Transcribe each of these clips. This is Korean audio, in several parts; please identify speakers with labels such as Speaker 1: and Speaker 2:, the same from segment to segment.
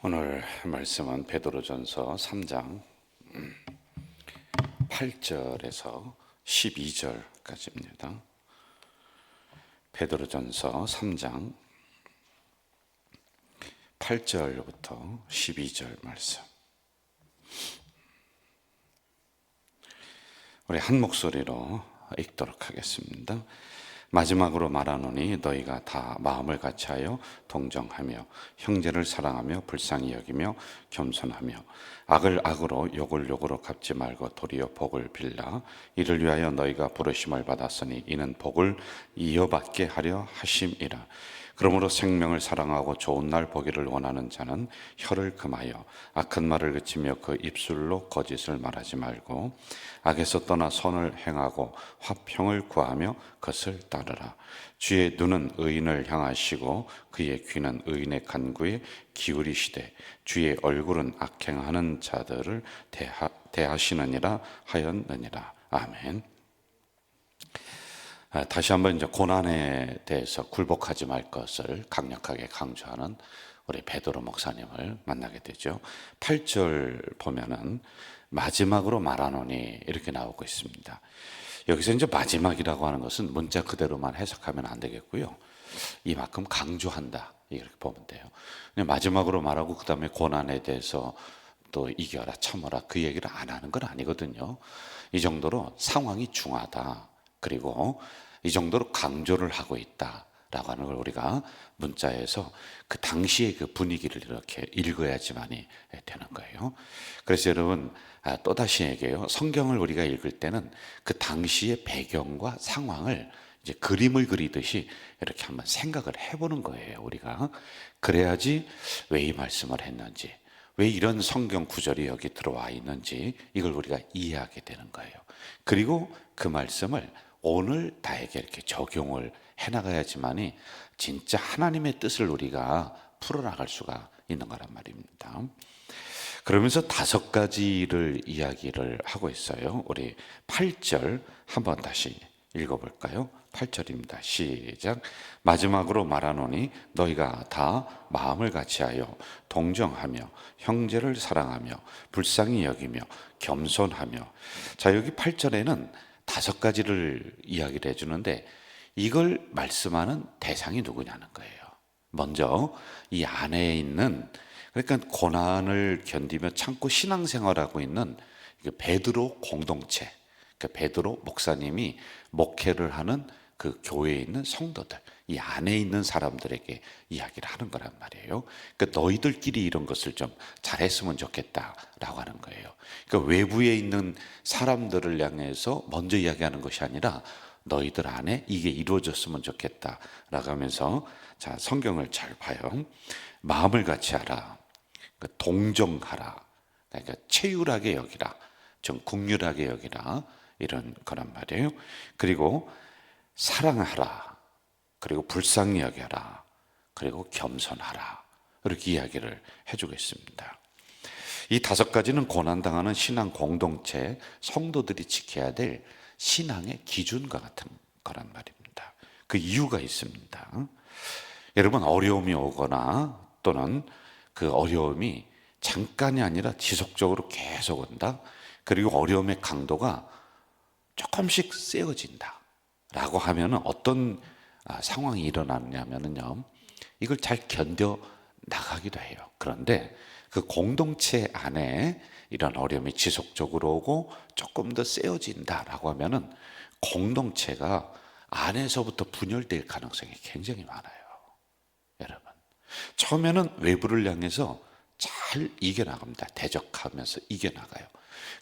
Speaker 1: 오늘 말씀은 베드로전서 3장 8절에서 12절까지입니다. 베드로전서 3장 8절부터 12절 말씀. 우리 한 목소리로 읽도록 하겠습니다. 마지막으로 말하노니 너희가 다 마음을 같이하여 동정하며 형제를 사랑하며 불쌍히 여기며 겸손하며 악을 악으로 욕을 욕으로 갚지 말고 도리어 복을 빌라. 이를 위하여 너희가 부르심을 받았으니 이는 복을 이어받게 하려 하심이라. 그러므로 생명을 사랑하고 좋은 날 보기를 원하는 자는 혀를 금하여 악한 말을 그치며 그 입술로 거짓을 말하지 말고 악에서 떠나 선을 행하고 화평을 구하며 그것을 따르라. 주의 눈은 의인을 향하시고 그의 귀는 의인의 간구에 기울이시되 주의 얼굴은 악행하는 자들을 대하시느니라 하였느니라. 아멘. 다시 한번 이제 고난에 대해서 굴복하지 말 것을 강력하게 강조하는 우리 베드로 목사님을 만나게 되죠. 8절 보면은 마지막으로 말하노니 이렇게 나오고 있습니다. 여기서 이제 마지막이라고 하는 것은 문자 그대로만 해석하면 안 되겠고요. 이만큼 강조한다 이렇게 보면 돼요. 그냥 마지막으로 말하고 그 다음에 고난에 대해서 또 이겨라 참어라 그 얘기를 안 하는 건 아니거든요. 이 정도로 상황이 중하다. 그리고 이 정도로 강조를 하고 있다라고 하는 걸 우리가 문자에서 그 당시의 그 분위기를 이렇게 읽어야지만이 되는 거예요. 그래서 여러분 또다시 얘기해요. 성경을 우리가 읽을 때는 그 당시의 배경과 상황을 이제 그림을 그리듯이 이렇게 한번 생각을 해보는 거예요. 우리가 그래야지 왜 이 말씀을 했는지, 왜 이런 성경 구절이 여기 들어와 있는지 이걸 우리가 이해하게 되는 거예요. 그리고 그 말씀을 오늘 나에게 이렇게 적용을 해나가야지만이 진짜 하나님의 뜻을 우리가 풀어나갈 수가 있는 거란 말입니다. 그러면서 5가지를 이야기를 하고 있어요. 우리 8절 한번 다시 읽어볼까요? 8절입니다. 시작. 마지막으로 말하노니 너희가 다 마음을 같이하여 동정하며 형제를 사랑하며 불쌍히 여기며 겸손하며. 자, 여기 8절에는 5가지를 이야기를 해주는데 이걸 말씀하는 대상이 누구냐는 거예요. 먼저 이 안에 있는, 그러니까 고난을 견디며 참고 신앙생활하고 있는 베드로 공동체, 그러니까 베드로 목사님이 목회를 하는 그 교회에 있는 성도들, 이 안에 있는 사람들에게 이야기를 하는 거란 말이에요. 그러니까 너희들끼리 이런 것을 좀 잘했으면 좋겠다라고 하는 거예요. 그러니까 외부에 있는 사람들을 향해서 먼저 이야기하는 것이 아니라 너희들 안에 이게 이루어졌으면 좋겠다라고 하면서, 자, 성경을 잘 봐요. 마음을 같이 하라, 동정하라, 그러니까 체휼하게 여기라, 좀 긍휼하게 여기라, 이런 거란 말이에요. 그리고 사랑하라, 그리고 불쌍히 여겨라, 그리고 겸손하라, 이렇게 이야기를 해주고 있습니다. 이 5가지는 고난당하는 신앙 공동체 성도들이 지켜야 될 신앙의 기준과 같은 거란 말입니다. 그 이유가 있습니다. 여러분, 어려움이 오거나 또는 그 어려움이 잠깐이 아니라 지속적으로 계속 온다, 그리고 어려움의 강도가 조금씩 세워진다 라고 하면 어떤 상황이 일어나느냐면요, 이걸 잘 견뎌 나가기도 해요. 그런데 그 공동체 안에 이런 어려움이 지속적으로 오고 조금 더 세워진다라고 하면은 공동체가 안에서부터 분열될 가능성이 굉장히 많아요. 여러분, 처음에는 외부를 향해서 잘 이겨나갑니다. 대적하면서 이겨나가요.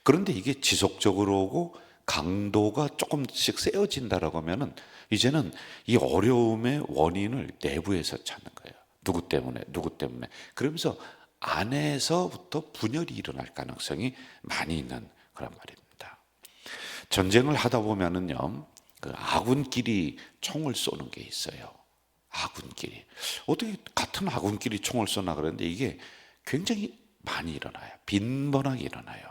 Speaker 1: 그런데 이게 지속적으로 오고 강도가 조금씩 세워진다라고 하면은 이제는 이 어려움의 원인을 내부에서 찾는 거예요. 누구 때문에, 누구 때문에. 그러면서 안에서부터 분열이 일어날 가능성이 많이 있는 그런 말입니다. 전쟁을 하다 보면은요, 그 아군끼리 총을 쏘는 게 있어요. 아군끼리. 어떻게 같은 아군끼리 총을 쏘나 그러는데 이게 굉장히 많이 일어나요. 빈번하게 일어나요.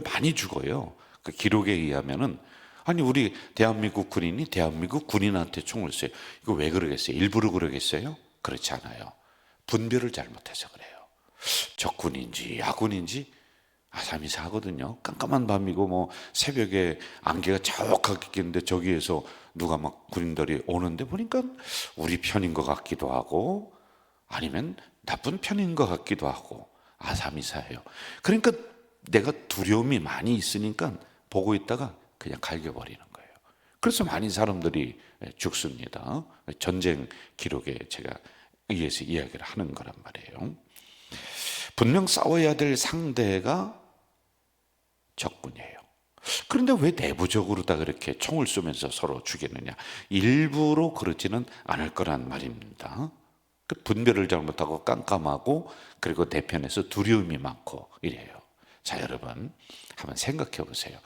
Speaker 1: 많이 죽어요. 그 기록에 의하면은, 아니 우리 대한민국 군인이 대한민국 군인한테 총을 쏘요. 이거 왜 그러겠어요? 일부러 그러겠어요? 그렇지 않아요. 분별을 잘못해서 그래요. 적군인지 야군인지 아사미사 하거든요. 깜깜한 밤이고 뭐 새벽에 안개가 자욱하게 끼는데 저기에서 누가 막 군인들이 오는데 보니까 우리 편인 것 같기도 하고 아니면 나쁜 편인 것 같기도 하고 아사미사예요. 그러니까 내가 두려움이 많이 있으니까 보고 있다가 그냥 갈겨버리는 거예요. 그래서 많은 사람들이 죽습니다. 전쟁 기록에 제가 의해서 이야기를 하는 거란 말이에요. 분명 싸워야 될 상대가 적군이에요. 그런데 왜 내부적으로 다 그렇게 총을 쏘면서 서로 죽이느냐? 일부러 그러지는 않을 거란 말입니다. 그 분별을 잘못하고 깜깜하고 그리고 내 편에서 두려움이 많고 이래요. 자, 여러분 한번 생각해 보세요.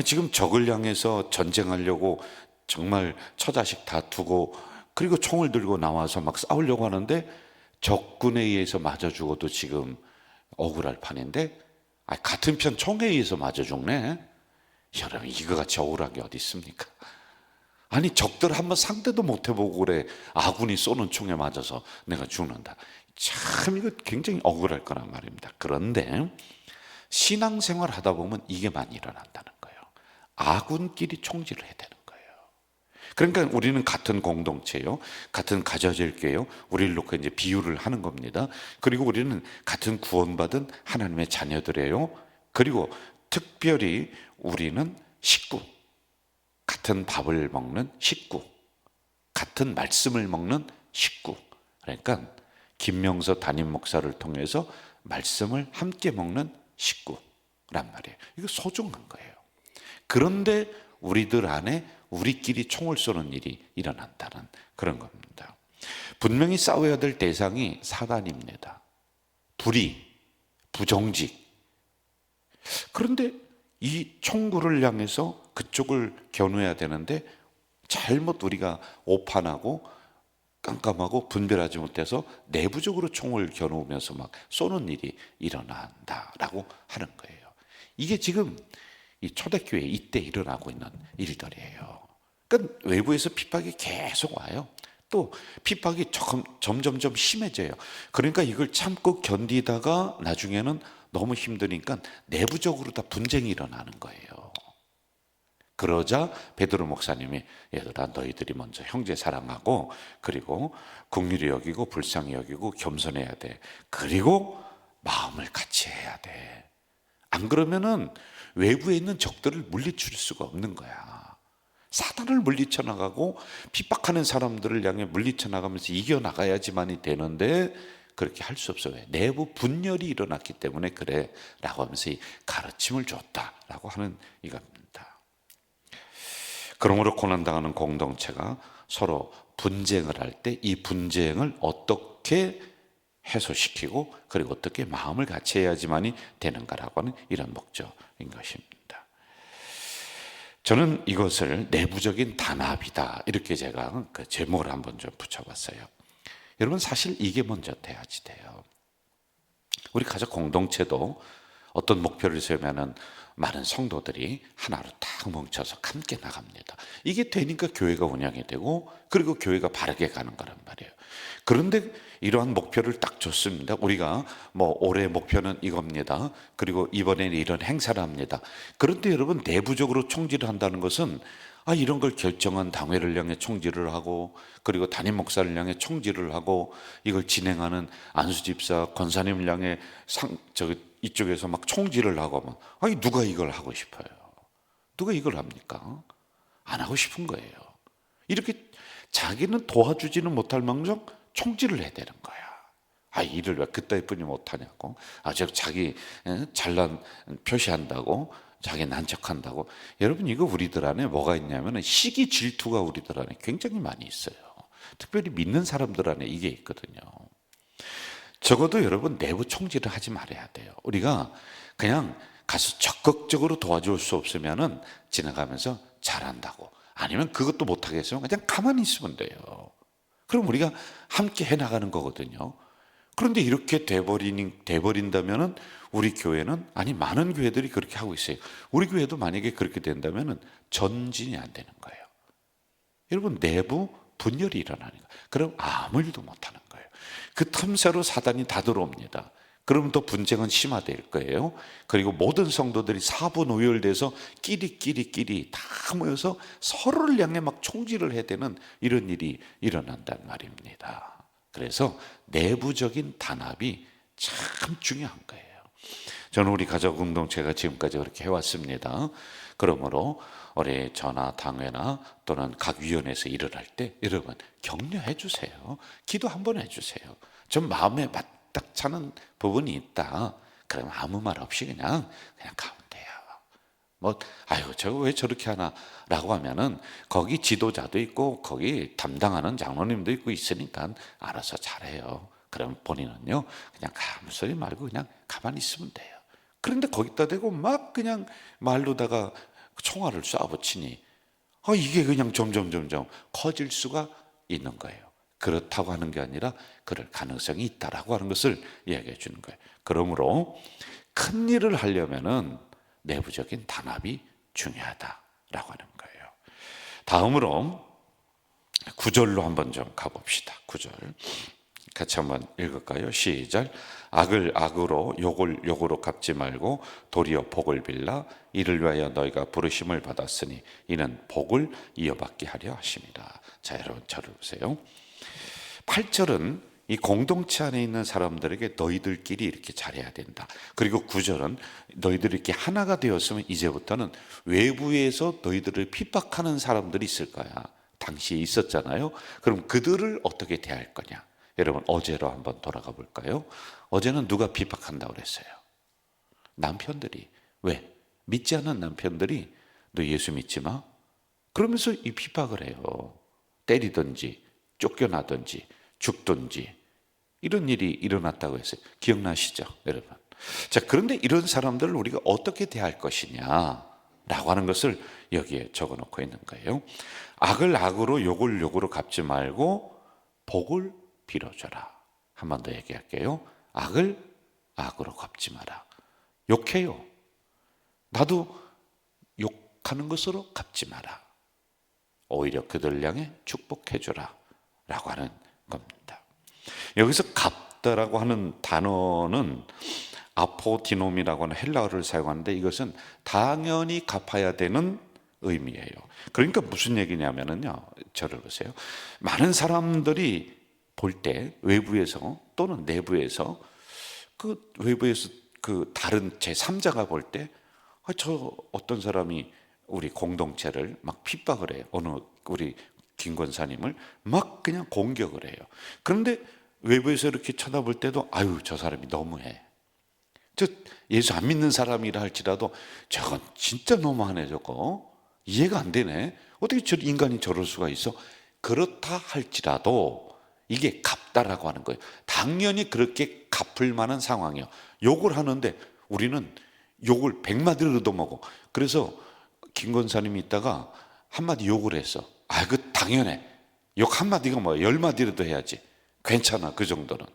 Speaker 1: 지금 적을 향해서 전쟁하려고 정말 처자식 다 두고 그리고 총을 들고 나와서 막 싸우려고 하는데 적군에 의해서 맞아 죽어도 지금 억울할 판인데 같은 편 총에 의해서 맞아 죽네. 여러분 이거 같이 억울한 게 어디 있습니까? 아니 적들 한번 상대도 못 해보고 그래 아군이 쏘는 총에 맞아서 내가 죽는다. 참 이거 굉장히 억울할 거란 말입니다. 그런데 신앙생활 하다 보면 이게 많이 일어난다는 거예요. 아군끼리 총질을 해야 되는 거예요. 그러니까 우리는 같은 공동체요, 같은 가져질 교회요, 우리를 놓고 이제 비유를 하는 겁니다. 그리고 우리는 같은 구원받은 하나님의 자녀들이에요. 그리고 특별히 우리는 식구, 같은 밥을 먹는 식구, 같은 말씀을 먹는 식구. 그러니까 김명서 담임 목사를 통해서 말씀을 함께 먹는 식구란 말이에요. 이거 소중한 거예요. 그런데 우리들 안에 우리끼리 총을 쏘는 일이 일어난다는 그런 겁니다. 분명히 싸워야 될 대상이 사단입니다. 불의, 부정직. 그런데 이 총구를 향해서 그쪽을 겨누어야 되는데 잘못 우리가 오판하고 깜깜하고 분별하지 못해서 내부적으로 총을 겨누면서 막 쏘는 일이 일어난다라고 하는 거예요. 이게 지금 이 초대교회 이때 일어나고 있는 일들이에요. 그러니까 외부에서 핍박이 계속 와요. 또 핍박이 점점점 심해져요. 그러니까 이걸 참고 견디다가 나중에는 너무 힘드니까 내부적으로 다 분쟁이 일어나는 거예요. 그러자 베드로 목사님이 얘들아 너희들이 먼저 형제 사랑하고 그리고 긍휼히 여기고 불쌍히 여기고 겸손해야 돼. 그리고 마음을 같이 해야 돼. 안 그러면은 외부에 있는 적들을 물리칠 수가 없는 거야. 사단을 물리쳐 나가고 핍박하는 사람들을 향해 물리쳐 나가면서 이겨나가야지만이 되는데 그렇게 할 수 없어요. 내부 분열이 일어났기 때문에 그래 라고 하면서 이 가르침을 줬다라고 하는 이겁니다. 그러므로 고난당하는 공동체가 서로 분쟁을 할 때 이 분쟁을 어떻게 해소시키고 그리고 어떻게 마음을 같이 해야지만이 되는가라고 하는 이런 목적인 것입니다. 저는 이것을 내부적인 단합이다 이렇게 제가 그 제목을 한번 좀 붙여봤어요. 여러분 사실 이게 먼저 돼야지 돼요. 우리 가족 공동체도 어떤 목표를 세우면은 많은 성도들이 하나로 딱 뭉쳐서 함께 나갑니다. 이게 되니까 교회가 운영이 되고 그리고 교회가 바르게 가는 거란 말이에요. 그런데 이러한 목표를 딱 줬습니다. 우리가 뭐 올해 목표는 이겁니다. 그리고 이번에는 이런 행사를 합니다. 그런데 여러분 내부적으로 총질을 한다는 것은 이런 걸 결정한 당회를 향해 총질을 하고 그리고 담임 목사를 향해 총질을 하고 이걸 진행하는 안수 집사 권사님을 향해 이쪽에서 막 총질을 하고 누가 이걸 하고 싶어요? 누가 이걸 합니까? 안 하고 싶은 거예요. 이렇게 자기는 도와주지는 못할 망정 총질을 해야 되는 거야. 일을 왜 그따위뿐이 못하냐고. 자기 잘난 표시한다고 자기 난척한다고. 여러분 이거 우리들 안에 뭐가 있냐면 시기 질투가 우리들 안에 굉장히 많이 있어요. 특별히 믿는 사람들 안에 이게 있거든요. 적어도 여러분 내부 총질을 하지 말아야 돼요. 우리가 그냥 가서 적극적으로 도와줄 수 없으면은 지나가면서 잘한다고 아니면 그것도 못하겠으면 그냥 가만히 있으면 돼요. 그럼 우리가 함께 해나가는 거거든요. 그런데 이렇게 돼버린다면은 우리 교회는 많은 교회들이 그렇게 하고 있어요. 우리 교회도 만약에 그렇게 된다면은 전진이 안 되는 거예요. 여러분 내부 분열이 일어나는 거예요. 그럼 아무 일도 못하는 거예요. 그 틈새로 사단이 다 들어옵니다. 그러면 또 분쟁은 심화될 거예요. 그리고 모든 성도들이 사분오열돼서 끼리 다 모여서 서로를 향해 막 총질을 해야 되는 이런 일이 일어난단 말입니다. 그래서 내부적인 단합이 참 중요한 거예요. 저는 우리 가족 공동체가 지금까지 그렇게 해왔습니다. 그러므로 우리 저나 당회나 또는 각 위원회에서 일을 할 때 여러분 격려해 주세요. 기도 한번 해주세요. 좀 마음에 맞딱 차는 부분이 있다. 그럼 아무 말 없이 그냥 가면 돼요. 뭐 아이고 저거 왜 저렇게 하나라고 하면은 거기 지도자도 있고 거기 담당하는 장로님도 있고 있으니까 알아서 잘해요. 그럼 본인은요 그냥 아무 소리 말고 그냥 가만히 있으면 돼요. 그런데 거기다 대고 막 그냥 말로다가 총알을 쏴붙이니 이게 그냥 점점 커질 수가 있는 거예요. 그렇다고 하는 게 아니라 그럴 가능성이 있다라고 하는 것을 이야기해 주는 거예요. 그러므로 큰 일을 하려면은 내부적인 단합이 중요하다라고 하는 거예요. 다음으로 9절로 한번 좀 가봅시다. 9절 같이 한번 읽을까요? 시작. 악을 악으로 욕을 욕으로 갚지 말고 도리어 복을 빌라. 이를 위하여 너희가 부르심을 받았으니 이는 복을 이어받게 하려 하심이라. 자, 여러분 저를 보세요. 8절은 이 공동체 안에 있는 사람들에게 너희들끼리 이렇게 잘해야 된다. 그리고 9절은 너희들이 이렇게 하나가 되었으면 이제부터는 외부에서 너희들을 핍박하는 사람들이 있을 거야. 당시에 있었잖아요. 그럼 그들을 어떻게 대할 거냐? 여러분 어제로 한번 돌아가 볼까요? 어제는 누가 핍박한다고 그랬어요? 남편들이. 왜? 믿지 않는 남편들이 너 예수 믿지 마? 그러면서 이 핍박을 해요. 때리든지 쫓겨나든지 죽든지 이런 일이 일어났다고 했어요. 기억나시죠, 여러분? 자, 그런데 이런 사람들을 우리가 어떻게 대할 것이냐라고 하는 것을 여기에 적어놓고 있는 거예요. 악을 악으로 욕을 욕으로 갚지 말고 복을 빌어줘라. 한 번 더 얘기할게요. 악을 악으로 갚지 마라. 욕해요. 나도 욕하는 것으로 갚지 마라. 오히려 그들 향해 축복해줘라 라고 하는 겁니다. 여기서 갚다라고 하는 단어는 아포디놈이라고 하는 헬라어를 사용하는데 이것은 당연히 갚아야 되는 의미예요. 그러니까 무슨 얘기냐면요, 저를 보세요. 많은 사람들이 볼 때 외부에서 또는 내부에서 그 외부에서 그 다른 제3자가 볼 때 저 어떤 사람이 우리 공동체를 막 핍박을 해요. 어느 우리 김 권사님을 막 그냥 공격을 해요. 그런데 외부에서 이렇게 쳐다볼 때도 아유 저 사람이 너무해. 저 예수 안 믿는 사람이라 할지라도 저건 진짜 너무하네. 저거 이해가 안 되네. 어떻게 저 인간이 저럴 수가 있어? 그렇다 할지라도 이게 갚다라고 하는 거예요. 당연히 그렇게 갚을 만한 상황이에요. 욕을 하는데 우리는 욕을 100마디를 얻어먹어. 그래서 김 권사님이 있다가 한마디 욕을 했어. 그 당연해. 욕 한마디가 뭐야? 10마디라도 해야지. 괜찮아, 그 정도는.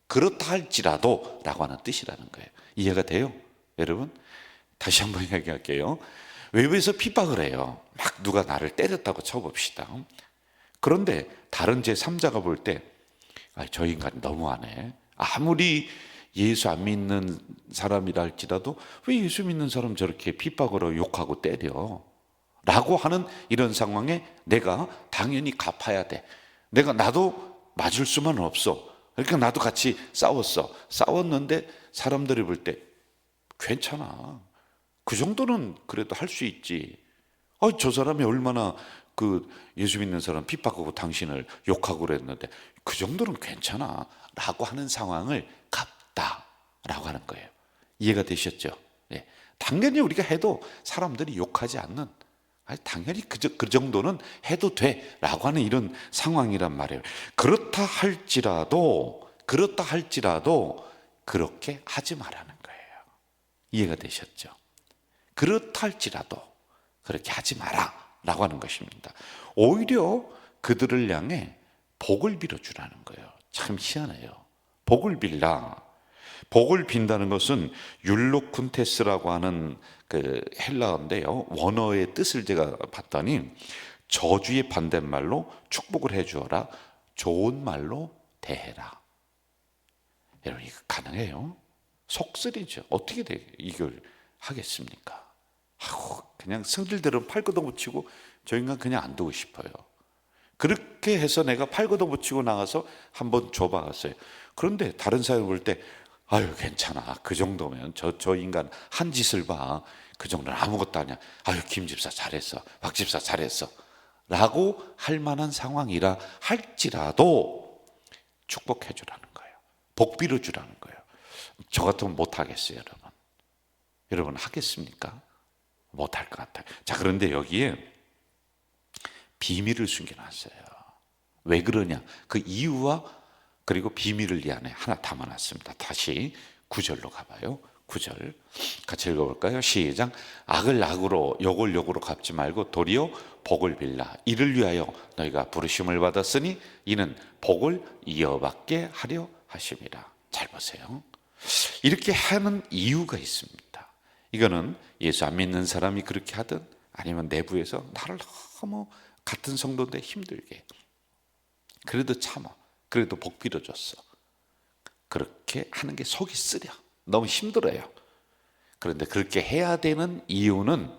Speaker 1: 그렇다 할지라도 라고 하는 뜻이라는 거예요. 이해가 돼요? 여러분? 다시 한번 이야기할게요. 외부에서 핍박을 해요. 막 누가 나를 때렸다고 쳐봅시다. 그런데 다른 제3자가 볼 때 저 인간 너무하네. 아무리 예수 안 믿는 사람이라 할지라도 왜 예수 믿는 사람 저렇게 핍박으로 욕하고 때려? 라고 하는 이런 상황에 내가 당연히 갚아야 돼. 나도 맞을 수만 없어. 그러니까 나도 같이 싸웠는데 사람들이 볼 때 괜찮아. 그 정도는 그래도 할 수 있지. 저 사람이 얼마나 그 예수 믿는 사람 핍박하고 당신을 욕하고 그랬는데 그 정도는 괜찮아 라고 하는 상황을 갚다 라고 하는 거예요. 이해가 되셨죠? 네. 당연히 우리가 해도 사람들이 욕하지 않는, 당연히 그 정도는 해도 돼 라고 하는 이런 상황이란 말이에요. 그렇다 할지라도 그렇게 하지 말라는 거예요. 이해가 되셨죠? 그렇다 할지라도 그렇게 하지 마라 라고 하는 것입니다. 오히려 그들을 향해 복을 빌어주라는 거예요. 참 희한해요. 복을 빌라. 복을 빈다는 것은 율로쿤테스라고 하는 그 헬라어인데요. 원어의 뜻을 제가 봤더니 저주의 반대말로 축복을 해주어라. 좋은 말로 대해라. 여러분 이거 가능해요? 속쓰리죠. 어떻게 이걸 하겠습니까? 그냥 성질대로 팔고도 붙이고 저 인간 그냥 안 두고 싶어요. 그렇게 해서 내가 팔고도 붙이고 나가서 한번 줘봤어요. 그런데 다른 사람을 볼 때 아유 괜찮아, 그 정도면 저 인간 한 짓을 봐, 그 정도는 아무것도 아니야, 아유 김 집사 잘했어, 박 집사 잘했어 라고 할 만한 상황이라 할지라도 축복해 주라는 거예요. 복 빌어 주라는 거예요. 저 같으면 못하겠어요. 여러분 하겠습니까? 못할 것 같아요. 자, 그런데 여기에 비밀을 숨겨놨어요. 왜 그러냐, 그 이유와 그리고 비밀을 이 안에 하나 담아놨습니다. 다시 9절로 가봐요. 9절 같이 읽어볼까요? 시작. 악을 악으로 욕을 욕으로 갚지 말고 도리어 복을 빌라. 이를 위하여 너희가 부르심을 받았으니 이는 복을 이어받게 하려 하심이라. 잘 보세요. 이렇게 하는 이유가 있습니다. 이거는 예수 안 믿는 사람이 그렇게 하든 아니면 내부에서 나를 너무 같은 성도인데 힘들게 그래도 참아, 그래도 복 빌어줬어, 그렇게 하는 게 속이 쓰려, 너무 힘들어요. 그런데 그렇게 해야 되는 이유는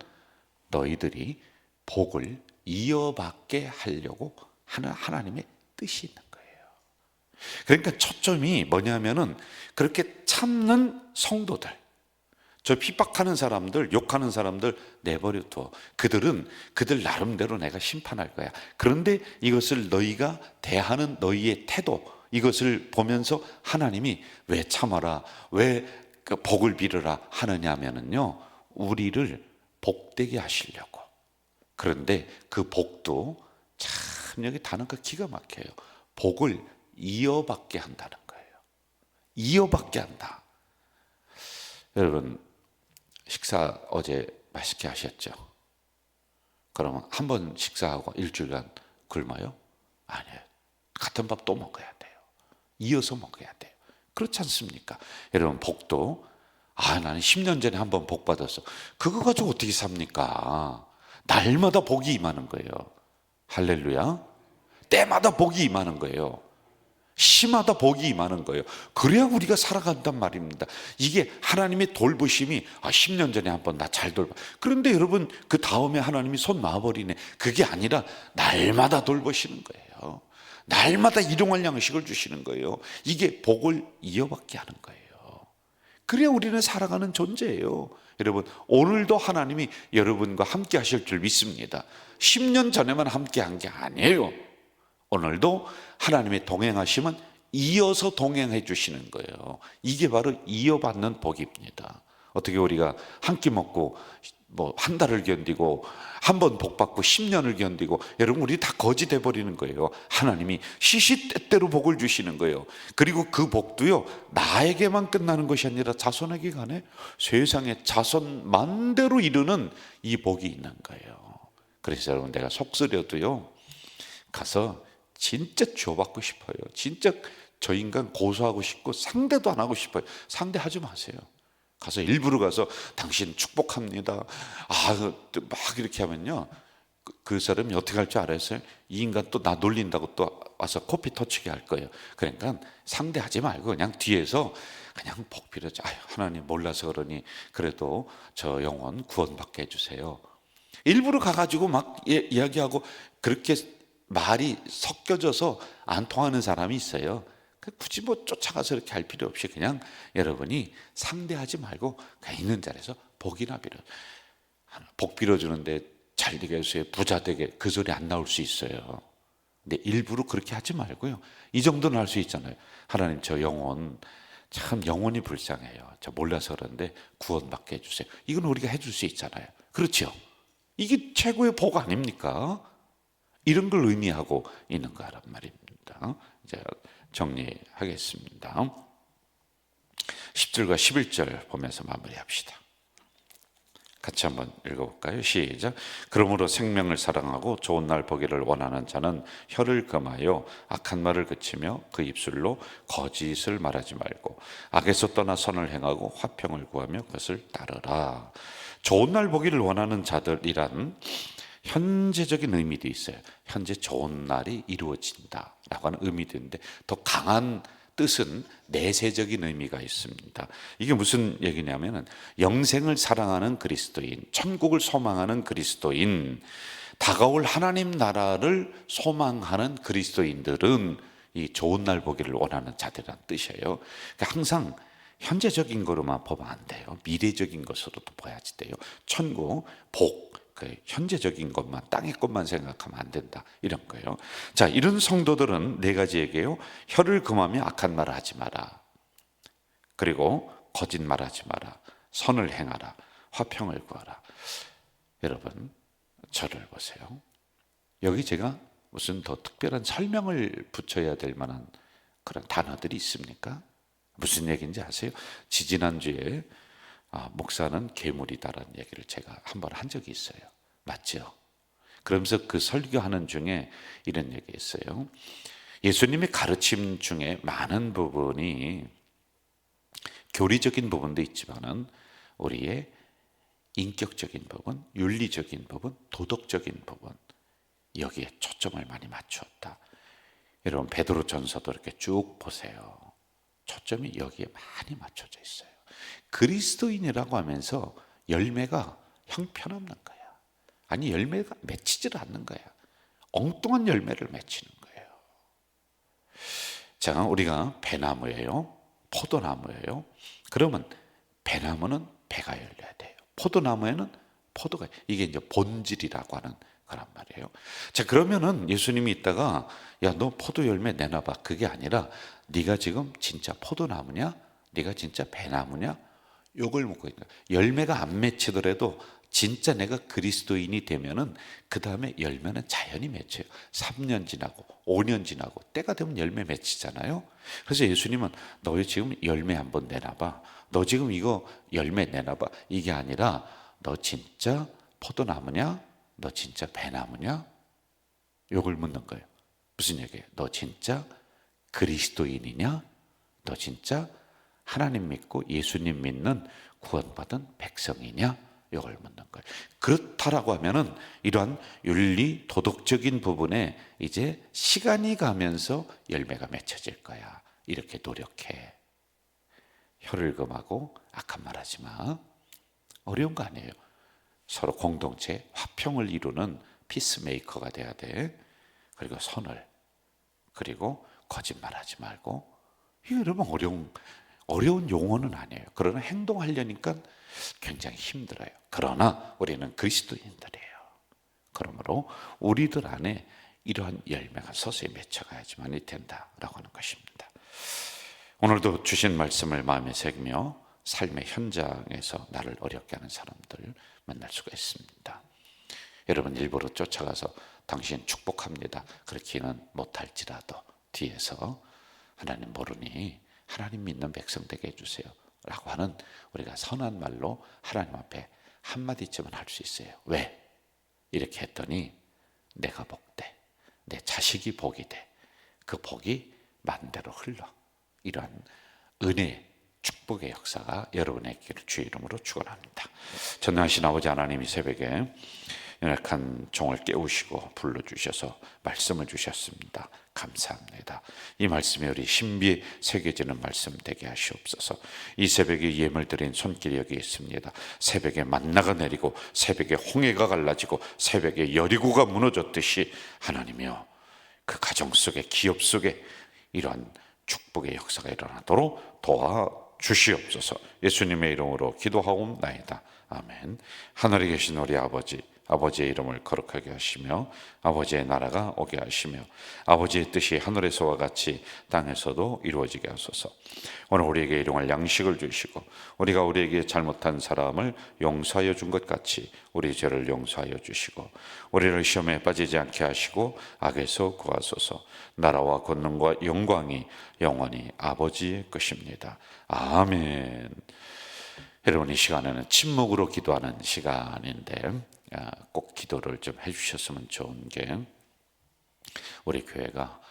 Speaker 1: 너희들이 복을 이어받게 하려고 하는 하나님의 뜻이 있는 거예요. 그러니까 초점이 뭐냐면은 그렇게 참는 성도들, 저 핍박하는 사람들, 욕하는 사람들 내버려둬. 그들은 그들 나름대로 내가 심판할 거야. 그런데 이것을 너희가 대하는 너희의 태도, 이것을 보면서 하나님이 왜 참아라, 왜 복을 빌어라 하느냐면은요, 우리를 복되게 하시려고. 그런데 그 복도 참 여기 단어가 기가 막혀요. 복을 이어받게 한다는 거예요. 이어받게 한다. 여러분 식사 어제 맛있게 하셨죠? 그러면 한 번 식사하고 일주일간 굶어요? 아니에요. 같은 밥 또 먹어야 돼요. 이어서 먹어야 돼요. 그렇지 않습니까? 여러분 복도 나는 10년 전에 한 번 복 받았어, 그거 가지고 어떻게 삽니까? 날마다 복이 임하는 거예요. 할렐루야. 때마다 복이 임하는 거예요. 시마다 복이 임하는 거예요. 그래야 우리가 살아간단 말입니다. 이게 하나님의 돌보심이 10년 전에 한번 나 잘 돌봐. 그런데 여러분 그 다음에 하나님이 손 놔버리네. 그게 아니라 날마다 돌보시는 거예요. 날마다 일용할 양식을 주시는 거예요. 이게 복을 이어받게 하는 거예요. 그래야 우리는 살아가는 존재예요. 여러분 오늘도 하나님이 여러분과 함께 하실 줄 믿습니다. 10년 전에만 함께 한 게 아니에요. 오늘도 하나님의 동행하심은 이어서 동행해 주시는 거예요. 이게 바로 이어받는 복입니다. 어떻게 우리가 한 끼 먹고 한 달을 견디고 한 번 복 받고 10년을 견디고, 여러분 우리 다 거지 돼 버리는 거예요. 하나님이 시시때때로 복을 주시는 거예요. 그리고 그 복도요 나에게만 끝나는 것이 아니라 자손에게 가네. 세상에 자손 만대로 이르는 이 복이 있는 거예요. 그래서 여러분 내가 속쓰려도요 가서 진짜 주어받고 싶어요. 진짜 저 인간 고소하고 싶고 상대도 안 하고 싶어요. 상대하지 마세요. 가서 일부러 가서 당신 축복합니다 막 이렇게 하면요 그 사람이 어떻게 할 줄 알았어요? 이 인간 또 나 놀린다고 또 와서 코피 터치게 할 거예요. 그러니까 상대하지 말고 그냥 뒤에서 그냥 복 빌어줘. 하나님 몰라서 그러니 그래도 저 영혼 구원받게 해주세요. 일부러 가가지고 막 이야기하고 그렇게 말이 섞여져서 안 통하는 사람이 있어요. 굳이 쫓아가서 이렇게 할 필요 없이 그냥 여러분이 상대하지 말고 그냥 있는 자리에서 복이나 빌어. 복 빌어주는데 잘 되게 해주세요, 부자 되게, 그 소리 안 나올 수 있어요. 근데 일부러 그렇게 하지 말고요, 이 정도는 할 수 있잖아요. 하나님 저 영혼 참 영혼이 불쌍해요. 저 몰라서 그러는데 구원받게 해주세요. 이건 우리가 해줄 수 있잖아요. 그렇죠? 이게 최고의 복 아닙니까? 이런 걸 의미하고 있는 거란 말입니다. 이제 정리하겠습니다. 10절과 11절 보면서 마무리합시다. 같이 한번 읽어볼까요? 시작. 그러므로 생명을 사랑하고 좋은 날 보기를 원하는 자는 혀를 금하여 악한 말을 그치며 그 입술로 거짓을 말하지 말고 악에서 떠나 선을 행하고 화평을 구하며 그것을 따르라. 좋은 날 보기를 원하는 자들이란 현재적인 의미도 있어요. 현재 좋은 날이 이루어진다라고 하는 의미도 있는데 더 강한 뜻은 내세적인 의미가 있습니다. 이게 무슨 얘기냐면은 영생을 사랑하는 그리스도인, 천국을 소망하는 그리스도인, 다가올 하나님 나라를 소망하는 그리스도인들은 이 좋은 날 보기를 원하는 자들이란 뜻이에요. 그러니까 항상 현재적인 거로만 보면 안 돼요. 미래적인 것으로도 봐야지 돼요. 천국, 복, 그 현재적인 것만, 땅의 것만 생각하면 안 된다, 이런 거예요. 자, 이런 성도들은 네 가지 얘기예요. 혀를 금하며 악한 말을 하지 마라. 그리고 거짓말하지 마라. 선을 행하라. 화평을 구하라. 여러분, 저를 보세요. 여기 제가 무슨 더 특별한 설명을 붙여야 될 만한 그런 단어들이 있습니까? 무슨 얘기인지 아세요? 지지난주에 목사는 괴물이다라는 얘기를 제가 한번 한 적이 있어요. 맞죠? 그러면서 그 설교하는 중에 이런 얘기 했어요. 예수님의 가르침 중에 많은 부분이 교리적인 부분도 있지만은 우리의 인격적인 부분, 윤리적인 부분, 도덕적인 부분, 여기에 초점을 많이 맞추었다. 여러분, 베드로 전서도 이렇게 쭉 보세요. 초점이 여기에 많이 맞춰져 있어요. 그리스도인이라고 하면서 열매가 형편없는 거야. 아니, 열매가 맺히질 않는 거야. 엉뚱한 열매를 맺히는 거예요. 자, 우리가 배나무예요, 포도나무예요. 그러면 배나무는 배가 열려야 돼요. 포도나무에는 포도가, 이게 이제 본질이라고 하는 거란 말이에요. 자, 그러면은 예수님이 있다가 야, 너 포도 열매 내놔봐. 그게 아니라 네가 지금 진짜 포도나무냐? 네가 진짜 배나무냐? 요걸 묻고 있는 거예요. 열매가 안 맺히더라도 진짜 내가 그리스도인이 되면은 그 다음에 열매는 자연히 맺혀요. 3년 지나고 5년 지나고 때가 되면 열매 맺히잖아요. 그래서 예수님은 너 지금 열매 한번 내놔봐. 너 지금 이거 열매 내놔봐. 이게 아니라 너 진짜 포도나무냐? 너 진짜 배나무냐? 요걸 묻는 거예요. 무슨 얘기예요? 너 진짜 그리스도인이냐? 너 진짜 하나님 믿고 예수님 믿는 구원받은 백성이냐? 이걸 묻는 거예요. 그렇다라고 하면은 이러한 윤리 도덕적인 부분에 이제 시간이 가면서 열매가 맺혀질 거야. 이렇게 노력해. 혀를 금하고 악한 말 하지 마. 어려운 거 아니에요. 서로 공동체 화평을 이루는 피스메이커가 돼야 돼. 그리고 선을, 그리고 거짓말하지 말고. 이게 여러분 어려운 용어는 아니에요. 그러나 행동하려니까 굉장히 힘들어요. 그러나 우리는 그리스도인들이에요. 그러므로 우리들 안에 이러한 열매가 서서히 맺혀가야지만이 된다라고 하는 것입니다. 오늘도 주신 말씀을 마음에 새기며 삶의 현장에서 나를 어렵게 하는 사람들 만날 수가 있습니다. 여러분, 일부러 쫓아가서 당신 축복합니다 그렇게는 못할지라도 뒤에서 하나님 모르니 하나님 믿는 백성 되게 해주세요 라고 하는 우리가 선한 말로 하나님 앞에 한마디쯤은 할 수 있어요. 왜? 이렇게 했더니 내가 복돼, 내 자식이 복이 돼, 그 복이 만대로 흘러. 이러한 은혜, 축복의 역사가 여러분의 길을 주의 이름으로 축원합니다. 전능하신 아버지 하나님이 새벽에 연약한 종을 깨우시고 불러주셔서 말씀을 주셨습니다. 감사합니다. 이 말씀이 우리 신비에 새겨지는 말씀 되게 하시옵소서. 이 새벽에 예물 드린 손길이 여기 있습니다. 새벽에 만나가 내리고 새벽에 홍해가 갈라지고 새벽에 여리고가 무너졌듯이 하나님이여, 그 가정 속에, 기업 속에 이러한 축복의 역사가 일어나도록 도와주시옵소서. 예수님의 이름으로 기도하옵나이다. 아멘. 하늘에 계신 우리 아버지, 아버지의 이름을 거룩하게 하시며 아버지의 나라가 오게 하시며 아버지의 뜻이 하늘에서와 같이 땅에서도 이루어지게 하소서. 오늘 우리에게 일용할 양식을 주시고 우리가 우리에게 잘못한 사람을 용서하여 준 것 같이 우리 죄를 용서하여 주시고 우리를 시험에 빠지지 않게 하시고 악에서 구하소서. 나라와 권능과 영광이 영원히 아버지의 것입니다. 아멘. 여러분, 이 시간에는 침묵으로 기도하는 시간인데 꼭 기도를 좀 해주셨으면 좋은 게, 우리 교회가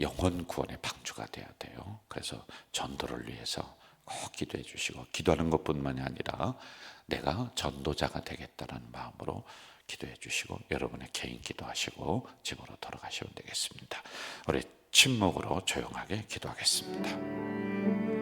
Speaker 1: 영혼 구원의 방주가 돼야 돼요. 그래서 전도를 위해서 꼭 기도해 주시고, 기도하는 것뿐만이 아니라 내가 전도자가 되겠다는 마음으로 기도해 주시고 여러분의 개인 기도하시고 집으로 돌아가시면 되겠습니다. 우리 침묵으로 조용하게 기도하겠습니다.